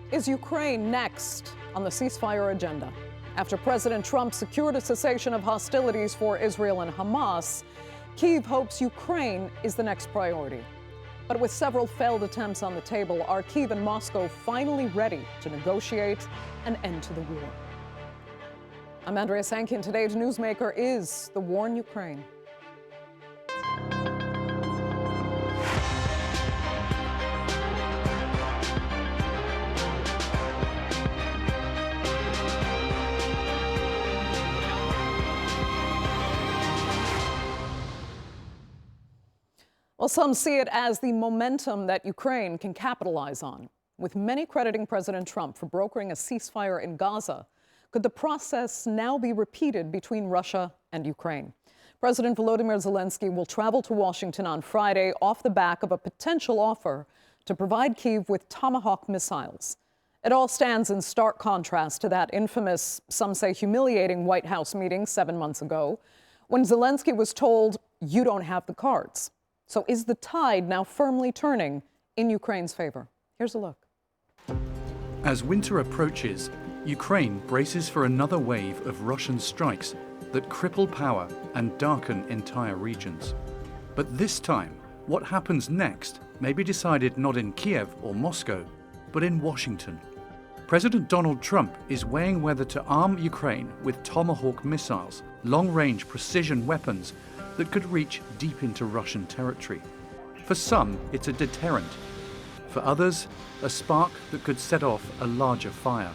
Is Ukraine next on the ceasefire agenda? After President Trump secured a cessation of hostilities for Israel and Hamas, Kiev hopes Ukraine is the next priority. But with several failed attempts on the table, are Kiev and Moscow finally ready to negotiate an end to the war? I'm Andrea Sankin. Today's Newsmaker is the war in Ukraine. Well, some see it as the momentum that Ukraine can capitalize on, with many crediting President Trump for brokering a ceasefire in Gaza. Could the process now be repeated between Russia and Ukraine? President Volodymyr Zelenskyy will travel to Washington on Friday off the back of a potential offer to provide Kiev with Tomahawk missiles. It all stands in stark contrast to that infamous, some say humiliating, White House meeting 7 months ago, when Zelenskyy was told, "You don't have the cards." So is the tide now firmly turning in Ukraine's favor? Here's a look. As winter approaches, Ukraine braces for another wave of Russian strikes that cripple power and darken entire regions. But this time, what happens next may be decided not in Kiev or Moscow, but in Washington. President Donald Trump is weighing whether to arm Ukraine with Tomahawk missiles, long-range precision weapons that could reach deep into Russian territory. For some, it's a deterrent. For others, a spark that could set off a larger fire.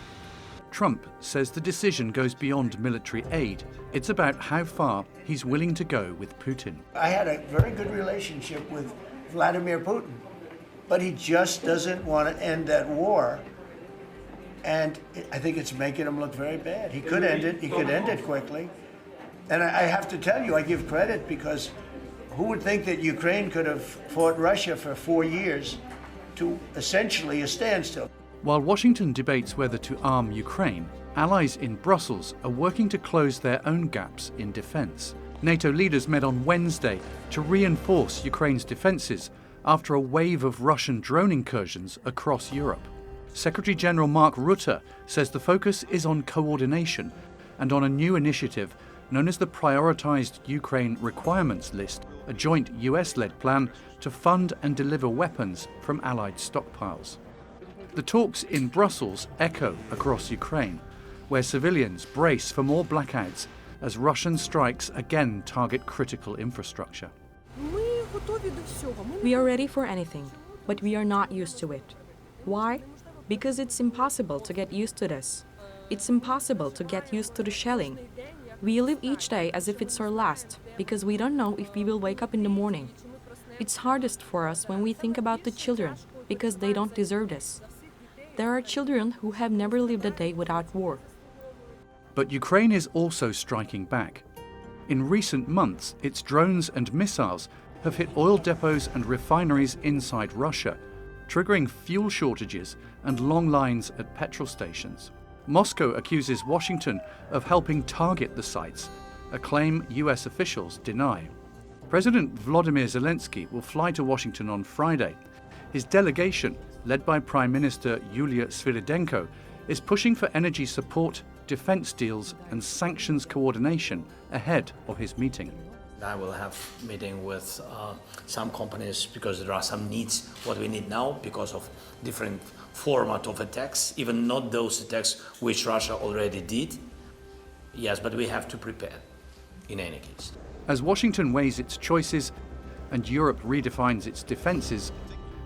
Trump says the decision goes beyond military aid. It's about how far he's willing to go with Putin. I had a very good relationship with Vladimir Putin, but he just doesn't want to end that war. And I think it's making him look very bad. He could end it. He could end it quickly. And I have to tell you, I give credit, because who would think that Ukraine could have fought Russia for 4 years to essentially a standstill? While Washington debates whether to arm Ukraine, allies in Brussels are working to close their own gaps in defense. NATO leaders met on Wednesday to reinforce Ukraine's defenses after a wave of Russian drone incursions across Europe. Secretary General Mark Rutte says the focus is on coordination and on a new initiative known as the Prioritized Ukraine Requirements List, a joint US-led plan to fund and deliver weapons from Allied stockpiles. The talks in Brussels echo across Ukraine, where civilians brace for more blackouts as Russian strikes again target critical infrastructure. We are ready for anything, but we are not used to it. Why? Because it's impossible to get used to this. It's impossible to get used to the shelling. We live each day as if it's our last, because we don't know if we will wake up in the morning. It's hardest for us when we think about the children, because they don't deserve this. There are children who have never lived a day without war. But Ukraine is also striking back. In recent months, its drones and missiles have hit oil depots and refineries inside Russia, triggering fuel shortages and long lines at petrol stations. Moscow accuses Washington of helping target the sites, a claim US officials deny. President Volodymyr Zelenskyy will fly to Washington on Friday. His delegation, led by Prime Minister Yulia Sviridenko, is pushing for energy support, defense deals, and sanctions coordination ahead of his meeting. I will have a meeting with some companies, because there are some needs, what we need now, because of different format of attacks, even not those attacks which Russia already did. Yes, but we have to prepare in any case. As Washington weighs its choices and Europe redefines its defenses,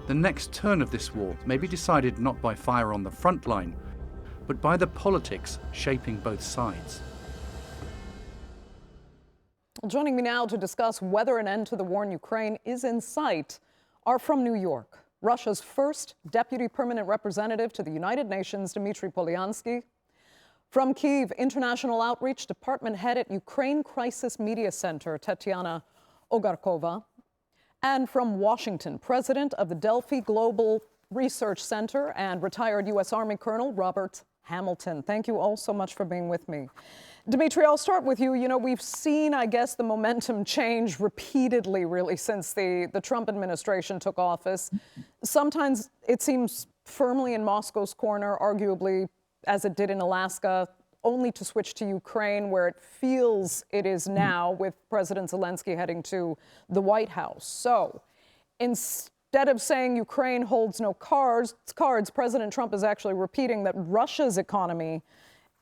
the next turn of this war may be decided not by fire on the front line, but by the politics shaping both sides. Well, joining me now to discuss whether an end to the war in Ukraine is in sight are from New York, Russia's first deputy permanent representative to the United Nations, Dmitry Polyansky. From Kiev, International Outreach Department head at Ukraine Crisis Media Center, Tetiana Ogarkova. And from Washington, president of the Delphi Global Research Center and retired U.S. Army Colonel Robert Hamilton. Thank you all so much for being with me. Dmitry, I'll start with you. You know, we've seen, I guess, the momentum change repeatedly, really, since the Trump administration took office. Sometimes it seems firmly in Moscow's corner, arguably as it did in Alaska, only to switch to Ukraine, where it feels it is now, with President Zelenskyy heading to the White House. So instead of saying Ukraine holds no cards, President Trump is actually repeating that Russia's economy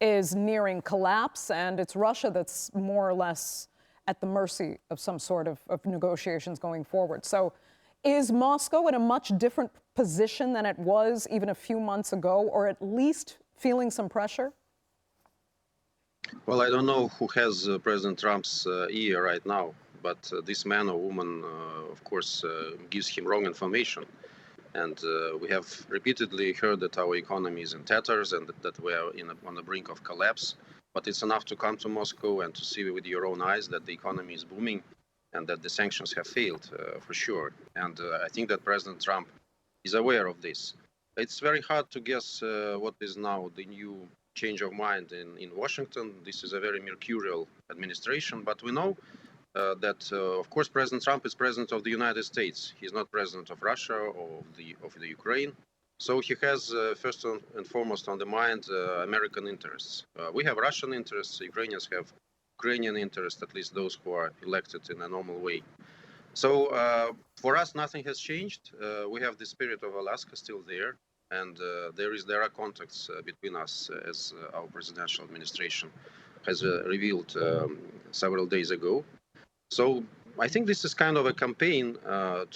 is nearing collapse, and it's Russia that's more or less at the mercy of some sort of negotiations going forward. So is Moscow in a much different position than it was even a few months ago, or at least feeling some pressure? Well, I don't know who has President Trump's ear right now, but this man or woman, of course, gives him wrong information. And we have repeatedly heard that our economy is in tatters and that we are on the brink of collapse. But it's enough to come to Moscow and to see with your own eyes that the economy is booming and that the sanctions have failed, for sure. And I think that President Trump is aware of this. It's very hard to guess what is now the new change of mind in Washington. This is a very mercurial administration, but we know that, of course, President Trump is president of the United States. He's not president of Russia or of the Ukraine. So he has, first and foremost on the mind, American interests. We have Russian interests. Ukrainians have Ukrainian interests, at least those who are elected in a normal way. So for us, nothing has changed. We have the spirit of Alaska still there. And there are contacts between us, as our presidential administration has revealed several days ago. So I think this is kind of a campaign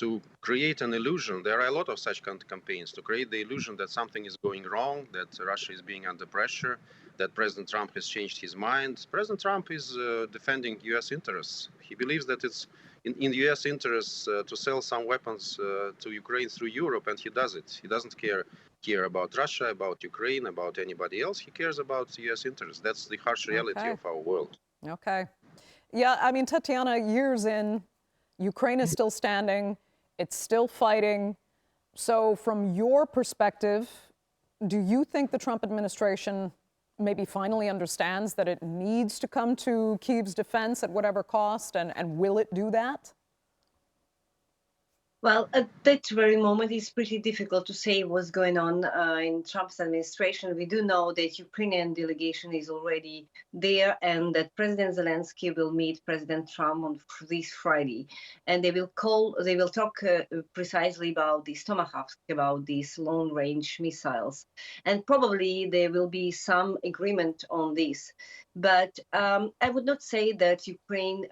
to create an illusion. There are a lot of such campaigns to create the illusion that something is going wrong, that Russia is being under pressure, that President Trump has changed his mind. President Trump is defending U.S. interests. He believes that it's in the U.S. interests to sell some weapons to Ukraine through Europe, and he does it. He doesn't care about Russia, about Ukraine, about anybody else. He cares about U.S. interests. That's the harsh reality of our world. Okay. Yeah, I mean, Tatiana, years in, Ukraine is still standing. It's still fighting. So from your perspective, do you think the Trump administration maybe finally understands that it needs to come to Kiev's defense at whatever cost, and will it do that? Well, at that very moment, it's pretty difficult to say what's going on in Trump's administration. We do know that Ukrainian delegation is already there, and that President Zelenskyy will meet President Trump on this Friday, and they will talk precisely about these Tomahawks, about these long-range missiles, and probably there will be some agreement on this. But I would not say that Ukraine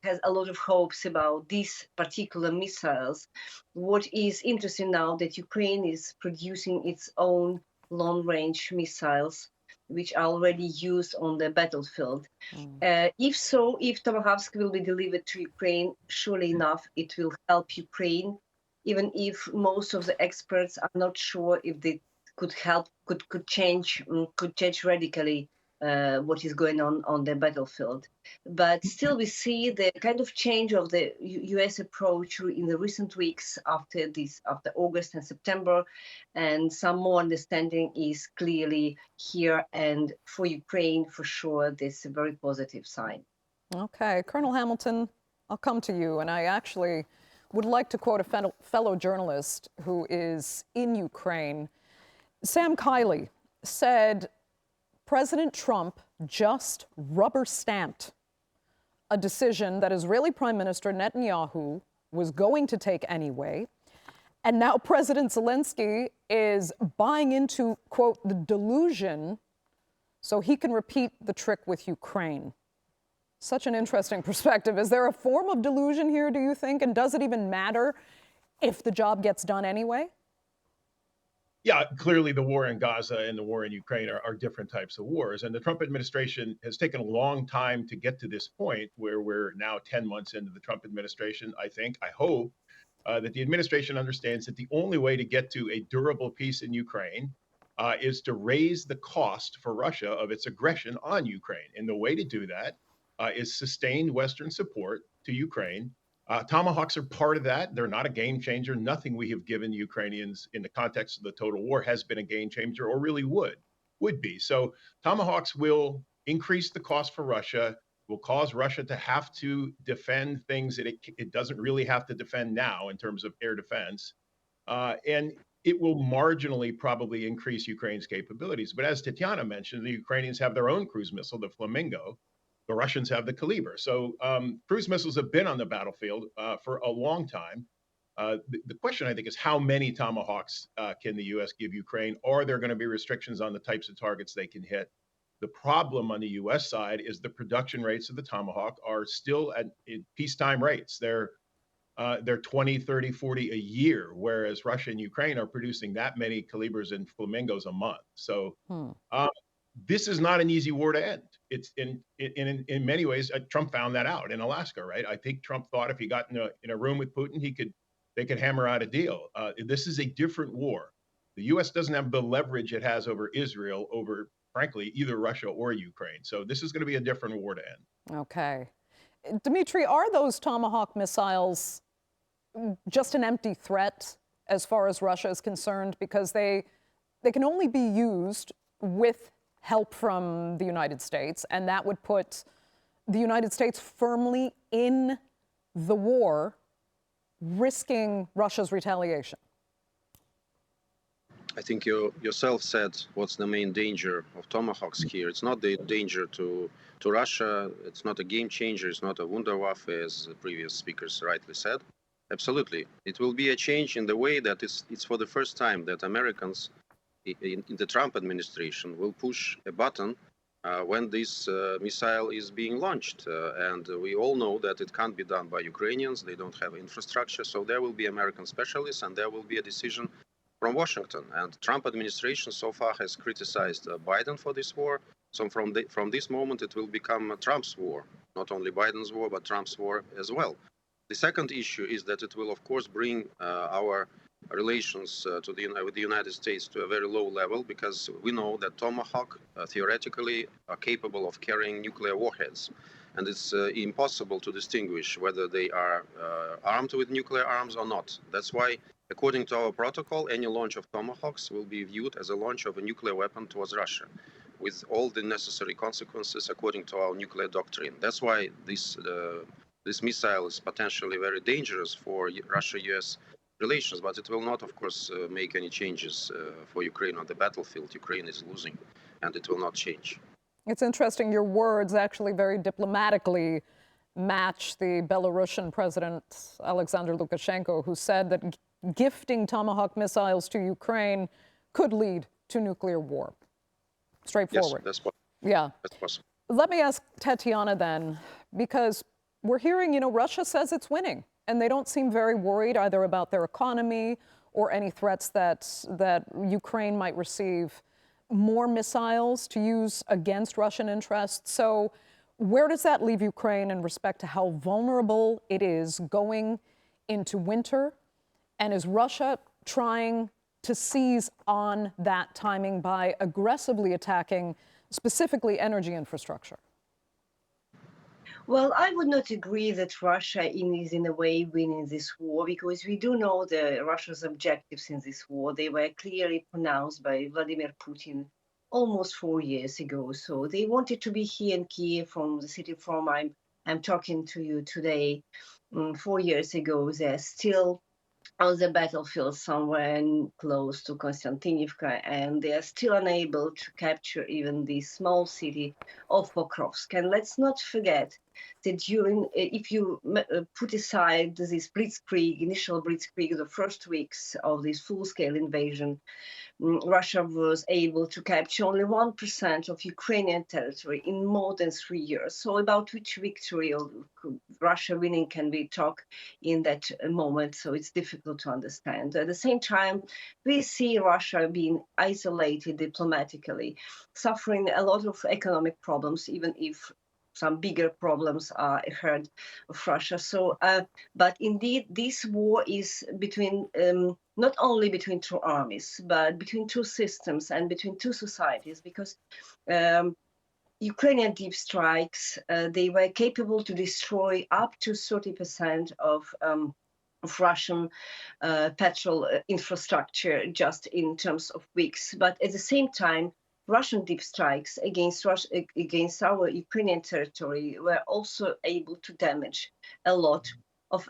has a lot of hopes about these particular missiles. What is interesting now that Ukraine is producing its own long-range missiles, which are already used on the battlefield. If Tomahawk will be delivered to Ukraine, surely enough, it will help Ukraine, even if most of the experts are not sure if they could change radically what is going on the battlefield. But still we see the kind of change of the US approach in the recent weeks after August and September, and some more understanding is clearly here, and for Ukraine for sure this is a very positive sign. Okay, Colonel Hamilton, I'll come to you, and I actually would like to quote a fellow journalist who is in Ukraine. Sam Kiley said, President Trump just rubber-stamped a decision that Israeli Prime Minister Netanyahu was going to take anyway. And now President Zelenskyy is buying into, quote, the delusion so he can repeat the trick with Ukraine. Such an interesting perspective. Is there a form of delusion here, do you think? And does it even matter if the job gets done anyway? Yeah, clearly the war in Gaza and the war in Ukraine are different types of wars. And the Trump administration has taken a long time to get to this point where we're now 10 months into the Trump administration. I hope that the administration understands that the only way to get to a durable peace in Ukraine is to raise the cost for Russia of its aggression on Ukraine. And the way to do that is sustained Western support to Ukraine. Tomahawks are part of that. They're not a game changer. Nothing we have given Ukrainians in the context of the total war has been a game changer, or really would be. So Tomahawks will increase the cost for Russia, will cause Russia to have to defend things that it doesn't really have to defend now in terms of air defense. And it will marginally probably increase Ukraine's capabilities. But as Tatiana mentioned, the Ukrainians have their own cruise missile, the Flamingo. The Russians have the Kaliber. So cruise missiles have been on the battlefield for a long time. The question, I think, is how many Tomahawks can the U.S. give Ukraine? Are there going to be restrictions on the types of targets they can hit? The problem on the U.S. side is the production rates of the Tomahawk are still at peacetime rates. They're 20, 30, 40 a year, whereas Russia and Ukraine are producing that many Kalibers and Flamingos a month. So this is not an easy war to end. It's in many ways, Trump found that out in Alaska, right? I think Trump thought if he got in a room with Putin, they could hammer out a deal. This is a different war. The U.S. doesn't have the leverage it has over Israel, over, frankly, either Russia or Ukraine. So this is going to be a different war to end. Okay. Dmitry, are those Tomahawk missiles just an empty threat as far as Russia is concerned? Because they can only be used with help from the United States, and that would put the United States firmly in the war, risking Russia's retaliation. I think you yourself said what's the main danger of Tomahawks here. It's not the danger to Russia. It's not a game changer. It's not a Wunderwaffe, as the previous speakers rightly said. Absolutely. It will be a change in the way that it's for the first time that Americans in the Trump administration will push a button when this missile is being launched. And we all know that it can't be done by Ukrainians. They don't have infrastructure. So there will be American specialists, and there will be a decision from Washington. And Trump administration so far has criticized Biden for this war. So from this moment, it will become Trump's war, not only Biden's war, but Trump's war as well. The second issue is that it will, of course, bring our relations with the United States to a very low level, because we know that Tomahawk theoretically are capable of carrying nuclear warheads. And it's impossible to distinguish whether they are armed with nuclear arms or not. That's why, according to our protocol, any launch of Tomahawks will be viewed as a launch of a nuclear weapon towards Russia, with all the necessary consequences according to our nuclear doctrine. That's why this missile is potentially very dangerous for Russia-US relations, but it will not, of course, make any changes for Ukraine on the battlefield. Ukraine is losing, and it will not change. It's interesting, your words actually very diplomatically match the Belarusian President Alexander Lukashenko, who said that gifting Tomahawk missiles to Ukraine could lead to nuclear war. Straightforward. Yes, that's possible. Yeah. That's possible. Let me ask Tatiana then, because we're hearing, Russia says it's winning, and they don't seem very worried either about their economy or any threats that Ukraine might receive more missiles to use against Russian interests. So where does that leave Ukraine in respect to how vulnerable it is going into winter? And is Russia trying to seize on that timing by aggressively attacking specifically energy infrastructure? Well, I would not agree that Russia is in a way winning this war, because we do know Russia's objectives in this war. They were clearly pronounced by Vladimir Putin almost 4 years ago. So they wanted to be here in Kiev, from the city from I'm talking to you today. 4 years ago, they're still on the battlefield somewhere close to Konstantinivka, and they are still unable to capture even the small city of Pokrovsk. And let's not forget that if you put aside this initial blitzkrieg, the first weeks of this full-scale invasion, Russia was able to capture only 1% of Ukrainian territory in more than 3 years. So about which victory of Russia winning can we talk in that moment? So it's difficult to understand. At the same time, we see Russia being isolated diplomatically, suffering a lot of economic problems, even if some bigger problems are ahead of Russia. So, but indeed, this war is between not only between two armies, but between two systems and between two societies, because Ukrainian deep strikes, they were capable to destroy up to 30% of Russian petrol infrastructure just in terms of weeks. But at the same time, Russian deep strikes against our Ukrainian territory were also able to damage a lot of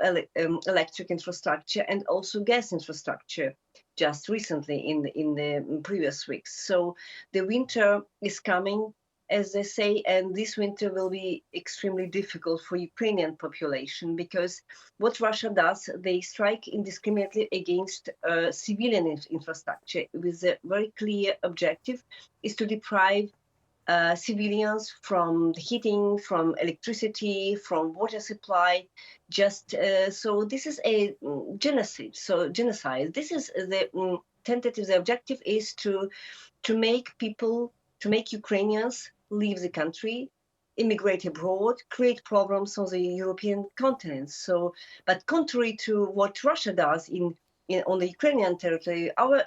electric infrastructure and also gas infrastructure. just recently in the previous weeks. So the winter is coming, as they say, and this winter will be extremely difficult for Ukrainian population, because what Russia does, they strike indiscriminately against civilian infrastructure with a very clear objective, is to deprive civilians from the heating, from electricity, from water supply. Just so this is a genocide. So genocide. This is the tentative. The objective is to make people, to make Ukrainians leave the country, immigrate abroad, create problems on the European continent. So, but contrary to what Russia does on the Ukrainian territory, our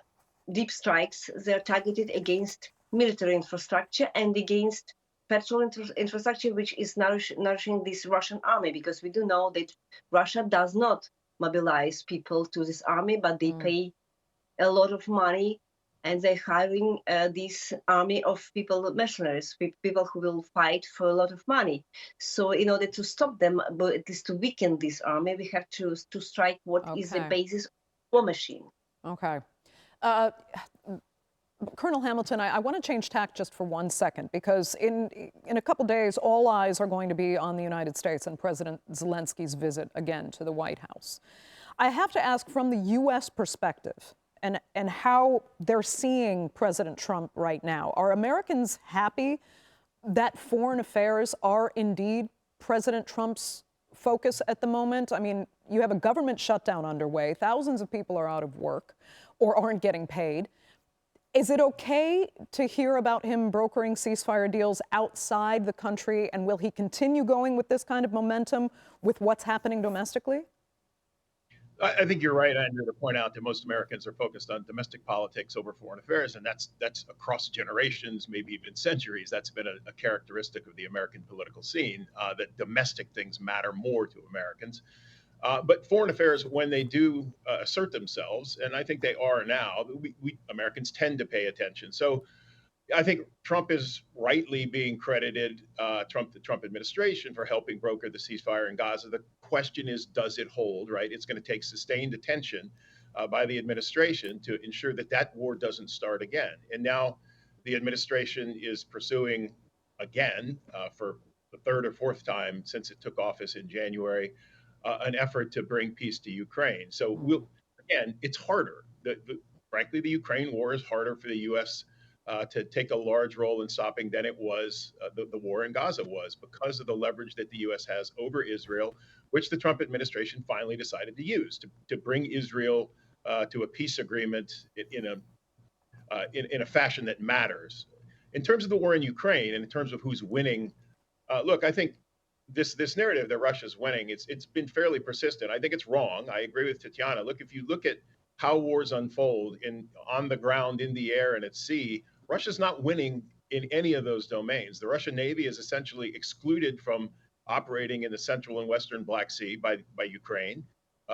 deep strikes, they're targeted against military infrastructure and against petrol infrastructure, which is nourishing this Russian army, because we do know that Russia does not mobilize people to this army, but they pay a lot of money, and they're hiring this army of people, mercenaries, people who will fight for a lot of money. So in order to stop them, but at least to weaken this army, we have to strike what is the basis of the war machine. Okay. Colonel Hamilton, I want to change tack just for 1 second, because in a couple days, all eyes are going to be on the United States and President Zelensky's visit again to the White House. I have to ask, from the U.S. perspective and how they're seeing President Trump right now, are Americans happy that foreign affairs are indeed President Trump's focus at the moment? I mean, you have a government shutdown underway. Thousands of people are out of work or aren't getting paid. Is it okay to hear about him brokering ceasefire deals outside the country, and will he continue going with this kind of momentum with what's happening domestically? I think you're right, Andrew, to point out that most Americans are focused on domestic politics over foreign affairs, and that's across generations, maybe even centuries. That's been a characteristic of the American political scene, that domestic things matter more to Americans. But foreign affairs, when they do assert themselves, and I think they are now, we Americans tend to pay attention. So I think Trump is rightly being credited, the Trump administration, for helping broker the ceasefire in Gaza. The question is, does it hold, right? It's going to take sustained attention by the administration to ensure that that war doesn't start again. And now the administration is pursuing again, for the third or fourth time since it took office in January, an effort to bring peace to Ukraine. So again, it's harder. Frankly, the Ukraine war is harder for the U.S. To take a large role in stopping than it was the war in Gaza was, because of the leverage that the U.S. has over Israel, which the Trump administration finally decided to use to bring Israel to a peace agreement in a fashion that matters. In terms of the war in Ukraine and in terms of who's winning, look, I think this narrative that Russia's winning, it's been fairly persistent. I think it's wrong. I agree with Tatiana. Look, if you look at how wars unfold on the ground, in the air, and at sea, Russia's not winning in any of those domains. The Russian Navy is essentially excluded from operating in the central and western Black Sea by Ukraine.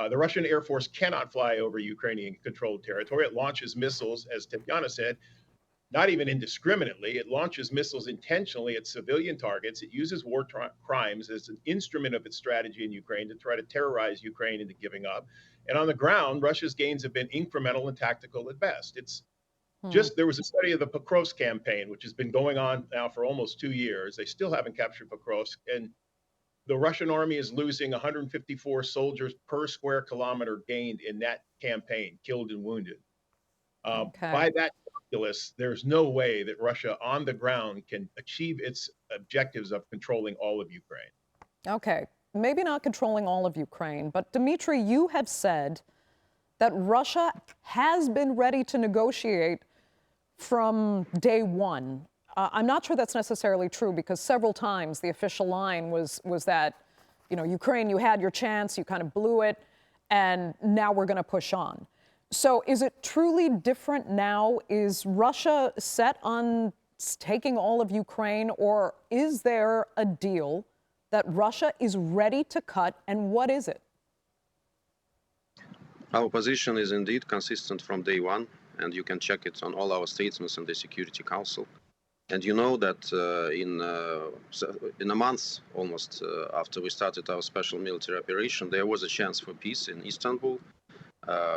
The Russian Air Force cannot fly over Ukrainian-controlled territory. It launches missiles, as Tatiana said, not even indiscriminately. It launches missiles intentionally at civilian targets. It uses war crimes as an instrument of its strategy in Ukraine to try to terrorize Ukraine into giving up. And on the ground, Russia's gains have been incremental and tactical at best. It's just, there was a study of the Pokrovsk campaign, which has been going on now for almost 2 years. They still haven't captured Pokrovsk. And the Russian army is losing 154 soldiers per square kilometer gained in that campaign, killed and wounded. By that calculus, there's no way that Russia on the ground can achieve its objectives of controlling all of Ukraine. Okay, maybe not controlling all of Ukraine, but Dmitry, you have said that Russia has been ready to negotiate from day one. I'm not sure that's necessarily true, because several times the official line was that, Ukraine, you had your chance, you kind of blew it, and now we're going to push on. So is it truly different now? Is Russia set on taking all of Ukraine, or is there a deal that Russia is ready to cut, and what is it? Our position is indeed consistent from day one, and you can check it on all our statements in the Security Council. And you know that in a month almost after we started our special military operation, there was a chance for peace in Istanbul.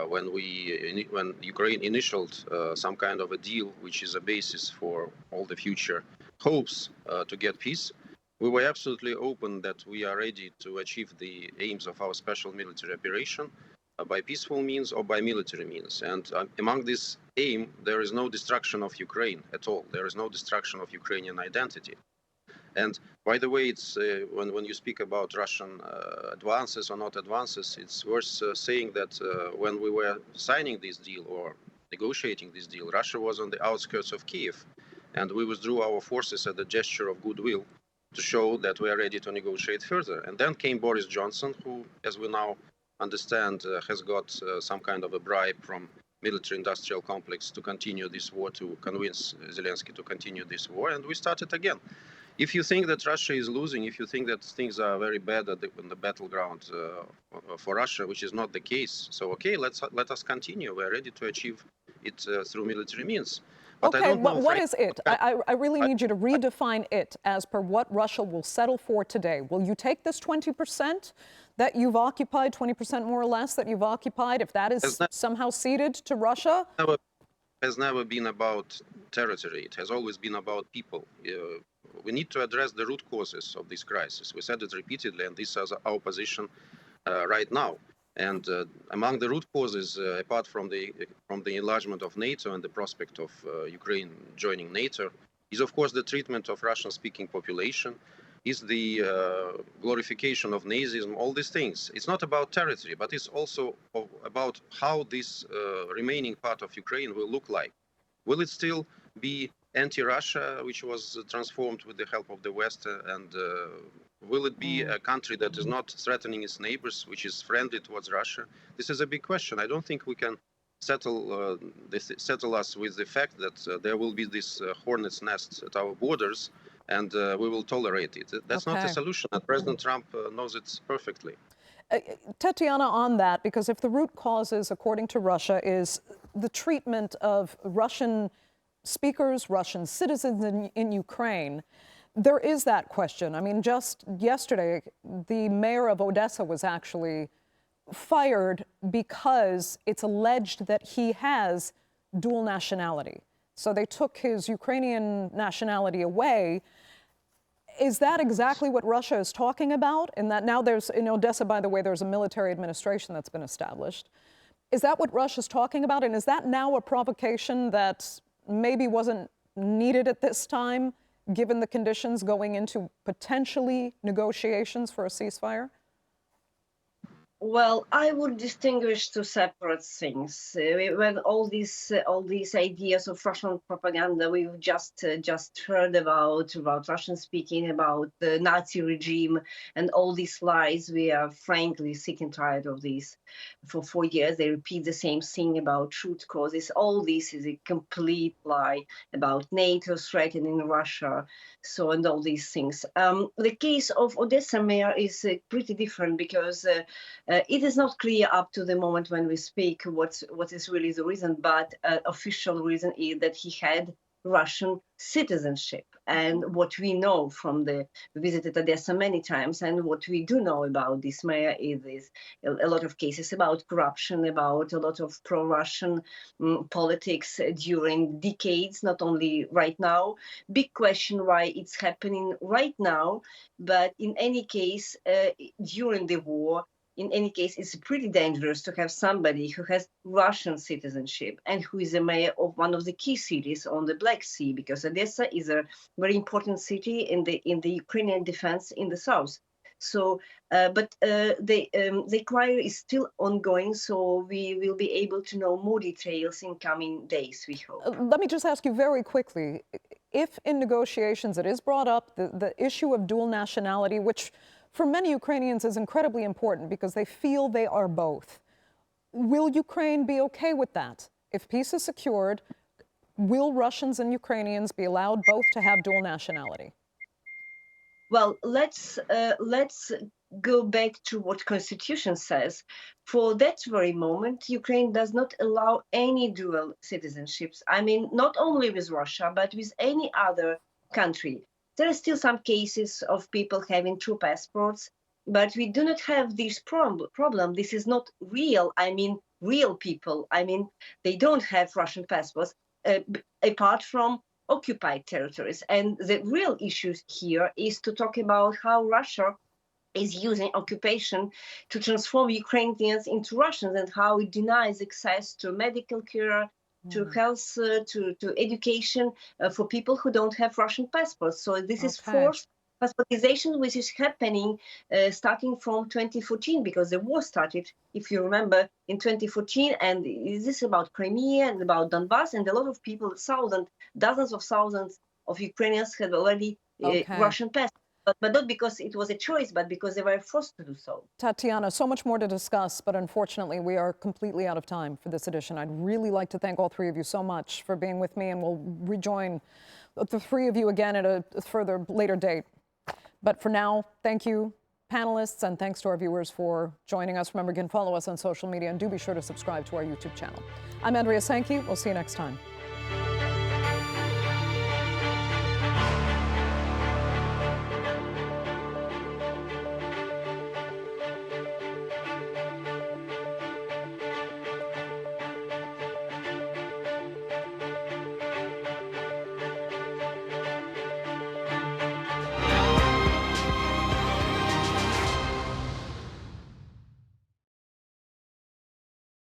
when Ukraine initialed some kind of a deal, which is a basis for all the future hopes to get peace, we were absolutely open that we are ready to achieve the aims of our special military operation by peaceful means or by military means. And among this aim, there is no destruction of Ukraine at all. There is no destruction of Ukrainian identity. And by the way, it's when you speak about Russian advances or not advances, it's worth saying that when we were signing this deal or negotiating this deal, Russia was on the outskirts of Kiev, and we withdrew our forces as a gesture of goodwill to show that we are ready to negotiate further. And then came Boris Johnson, who, as we now understand, has got some kind of a bribe from military-industrial complex to continue this war, to convince Zelensky to continue this war, and we started again. If you think that Russia is losing, if you think that things are very bad on the battleground for Russia, which is not the case, so okay, let us continue. We're ready to achieve it through military means. But okay, what is it? I really need you to redefine it as per what Russia will settle for today. Will you take this 20% that you've occupied, 20% more or less that you've occupied, if that is somehow ceded to Russia? Has never been about territory. It has always been about people. We need to address the root causes of this crisis. We said it repeatedly, and this is our position right now. And among the root causes, apart from the enlargement of NATO and the prospect of Ukraine joining NATO, is of course the treatment of Russian-speaking population, is the glorification of Nazism, all these things. It's not about territory, but it's also about how this remaining part of Ukraine will look like. Will it still be anti-Russia, which was transformed with the help of the West, and will it be a country that is not threatening its neighbors, which is friendly towards Russia? This is a big question. I don't think we can settle us with the fact that there will be this hornet's nest at our borders, and we will tolerate it. That's not a solution, and President Trump knows it perfectly. Tatiana, on that, because if the root causes, according to Russia, is the treatment of Russian speakers, Russian citizens in Ukraine, there is that question. I mean, just yesterday, the mayor of Odessa was actually fired because it's alleged that he has dual nationality. So they took his Ukrainian nationality away. Is that exactly what Russia is talking about? And that now there's, in Odessa, by the way, there's a military administration that's been established. Is that what Russia's talking about? And is that now a provocation that maybe wasn't needed at this time, given the conditions going into potentially negotiations for a ceasefire? Well, I would distinguish two separate things. When all these ideas of Russian propaganda we've just heard about Russian speaking, about the Nazi regime, and all these lies, we are frankly sick and tired of this. For 4 years, they repeat the same thing about root causes. All this is a complete lie about NATO threatening Russia. So, and all these things. The case of Odessa mayor is pretty different because it is not clear up to the moment when we speak what is really the reason, but official reason is that he had Russian citizenship. And what we know from we visited Odessa many times, and what we do know about this mayor is a lot of cases about corruption, about a lot of pro-Russian politics during decades, not only right now. Big question why it's happening right now, but in any case, during the war, in any case, it's pretty dangerous to have somebody who has Russian citizenship and who is a mayor of one of the key cities on the Black Sea, because Odessa is a very important city in the Ukrainian defense in the south. So, but the inquiry is still ongoing, so we will be able to know more details in coming days, we hope. Let me just ask you very quickly, if in negotiations it is brought up, the issue of dual nationality, which for many Ukrainians is incredibly important because they feel they are both. Will Ukraine be okay with that? If peace is secured, will Russians and Ukrainians be allowed both to have dual nationality? Well, let's go back to what Constitution says. For that very moment, Ukraine does not allow any dual citizenships. I mean, not only with Russia, but with any other country. There are still some cases of people having two passports, but we do not have this problem. This is not real. I mean, real people. I mean, they don't have Russian passports apart from occupied territories. And the real issue here is to talk about how Russia is using occupation to transform Ukrainians into Russians and how it denies access to medical care, to health, to education for people who don't have Russian passports. So this is forced passportization, which is happening starting from 2014, because the war started, if you remember, in 2014. And this is about Crimea and about Donbass, and a lot of people, dozens of thousands of Ukrainians had already Russian passports. But not because it was a choice, but because they were forced to do so. Tatiana, so much more to discuss, but unfortunately we are completely out of time for this edition. I'd really like to thank all three of you so much for being with me, and we'll rejoin the three of you again at a further later date. But for now, thank you, panelists, and thanks to our viewers for joining us. Remember, you can follow us on social media, and do be sure to subscribe to our YouTube channel. I'm Andrea Sankey. We'll see you next time.